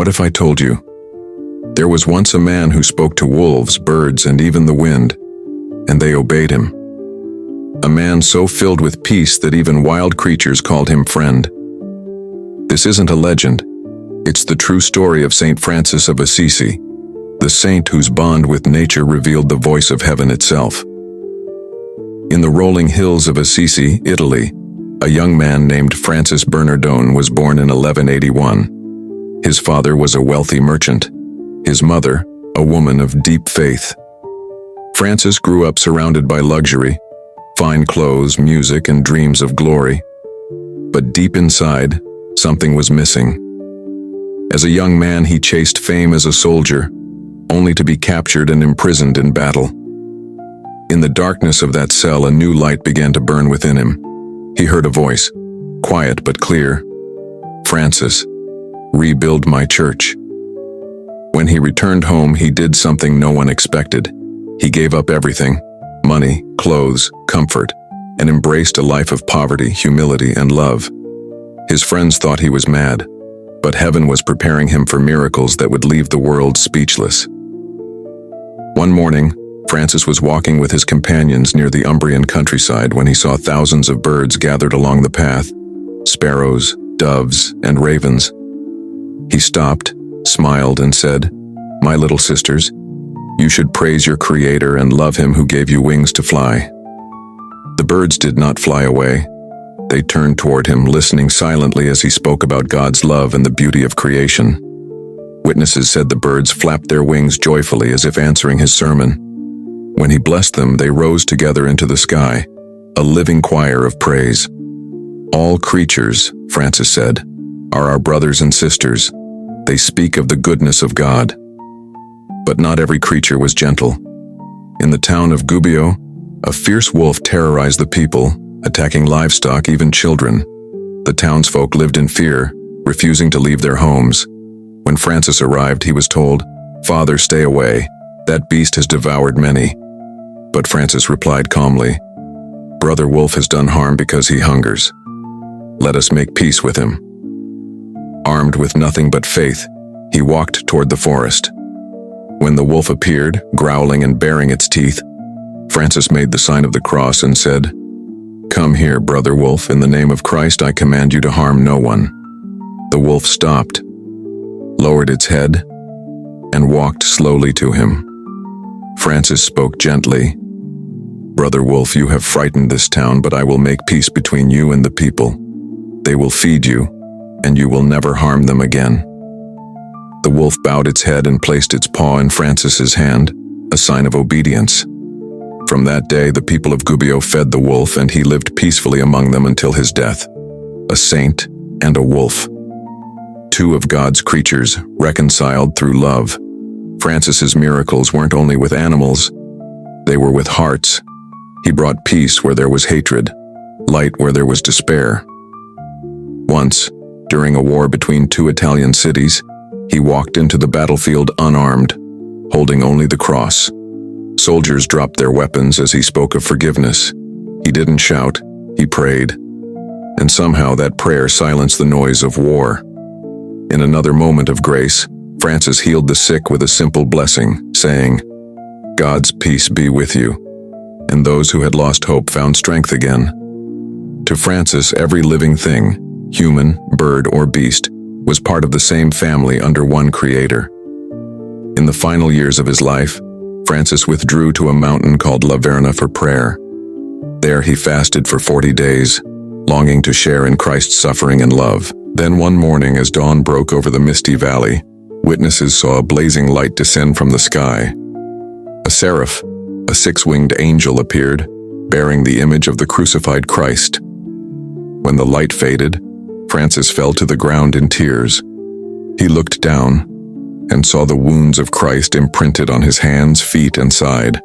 What if I told you? There was once a man who spoke to wolves, birds, and even the wind, and they obeyed him. A man so filled with peace that even wild creatures called him friend. This isn't a legend. It's the true story of Saint Francis of Assisi, the saint whose bond with nature revealed the voice of heaven itself. In the rolling hills of Assisi, Italy, a young man named Francis Bernardone was born in 1181. His father was a wealthy merchant, his mother, a woman of deep faith. Francis grew up surrounded by luxury, fine clothes, music, and dreams of glory. But deep inside, something was missing. As a young man, he chased fame as a soldier, only to be captured and imprisoned in battle. In the darkness of that cell, a new light began to burn within him. He heard a voice, quiet but clear. "Francis, rebuild my church." When he returned home, he did something no one expected. He gave up everything, money, clothes, comfort, and embraced a life of poverty, humility, and love. His friends thought he was mad, but heaven was preparing him for miracles that would leave the world speechless. One morning, Francis was walking with his companions near the Umbrian countryside when he saw thousands of birds gathered along the path, sparrows, doves, and ravens. He stopped, smiled, and said, "My little sisters, you should praise your Creator and love Him who gave you wings to fly." The birds did not fly away. They turned toward him, listening silently as he spoke about God's love and the beauty of creation. Witnesses said the birds flapped their wings joyfully as if answering his sermon. When he blessed them, they rose together into the sky, a living choir of praise. "All creatures," Francis said, "are our brothers and sisters. They speak of the goodness of God." But not every creature was gentle. In the town of Gubbio, a fierce wolf terrorized the people, attacking livestock, even children. The townsfolk lived in fear, refusing to leave their homes. When Francis arrived, he was told, "Father, stay away. That beast has devoured many." But Francis replied calmly, "Brother Wolf has done harm because he hungers. Let us make peace with him." Armed with nothing but faith, he walked toward the forest. When the wolf appeared, growling and baring its teeth, Francis made the sign of the cross and said, "Come here, Brother Wolf, in the name of Christ I command you to harm no one." The wolf stopped, lowered its head, and walked slowly to him. Francis spoke gently, "Brother Wolf, you have frightened this town, but I will make peace between you and the people. They will feed you, and you will never harm them again." The wolf bowed its head and placed its paw in Francis's hand, a sign of obedience. From that day, the people of Gubbio fed the wolf, and he lived peacefully among them until his death. A saint and a wolf. Two of God's creatures reconciled through love. Francis's miracles weren't only with animals, they were with hearts. He brought peace where there was hatred, light where there was despair. Once, during a war between two Italian cities, he walked into the battlefield unarmed, holding only the cross. Soldiers dropped their weapons as he spoke of forgiveness. He didn't shout, he prayed. And somehow that prayer silenced the noise of war. In another moment of grace, Francis healed the sick with a simple blessing, saying, "God's peace be with you." And those who had lost hope found strength again. To Francis, every living thing, human, bird, or beast, was part of the same family under one Creator. In the final years of his life, Francis withdrew to a mountain called La Verna for prayer. There he fasted for 40 days, longing to share in Christ's suffering and love. Then one morning, as dawn broke over the misty valley, witnesses saw a blazing light descend from the sky. A seraph, a six-winged angel, appeared, bearing the image of the crucified Christ. When the light faded, Francis fell to the ground in tears. He looked down and saw the wounds of Christ imprinted on his hands, feet, and side.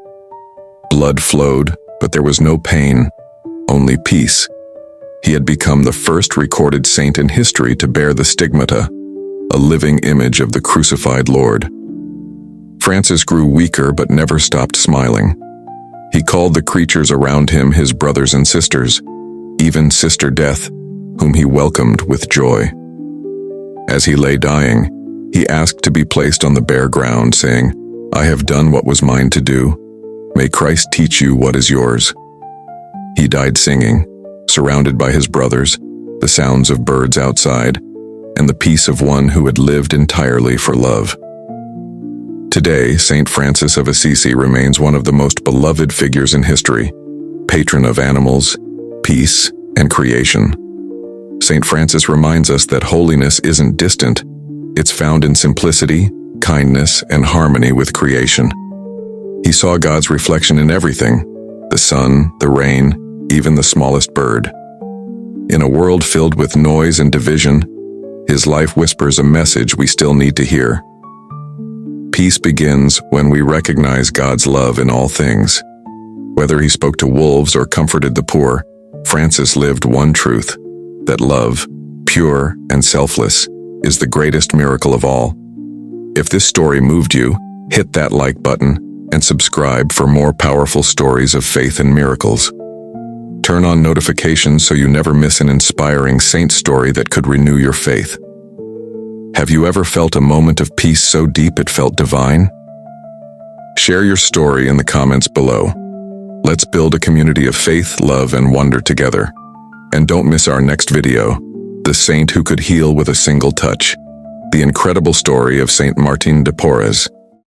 Blood flowed, but there was no pain, only peace. He had become the first recorded saint in history to bear the stigmata, a living image of the crucified Lord. Francis grew weaker but never stopped smiling. He called the creatures around him his brothers and sisters, even Sister Death, whom he welcomed with joy. As he lay dying, He asked to be placed on the bare ground, saying, "I have done what was mine to do. May Christ teach you what is yours." He died singing, surrounded by his brothers, the sounds of birds outside, and the peace of one who had lived entirely for love. Today, Saint Francis of Assisi remains one of the most beloved figures in history, patron of animals, peace, and creation. Saint Francis reminds us that holiness isn't distant. It's found in simplicity, kindness, and harmony with creation. He saw God's reflection in everything: the sun, the rain, even the smallest bird. In a world filled with noise and division, his life whispers a message we still need to hear. Peace begins when we recognize God's love in all things. Whether he spoke to wolves or comforted the poor, Francis lived one truth: that love, pure and selfless, is the greatest miracle of all. If this story moved you, hit that like button and subscribe for more powerful stories of faith and miracles. Turn on notifications so you never miss an inspiring saint story that could renew your faith. Have you ever felt a moment of peace so deep it felt divine? Share your story in the comments below. Let's build a community of faith, love, and wonder together. And don't miss our next video, The Saint Who Could Heal with a Single Touch, the incredible story of Saint Martin de Porres.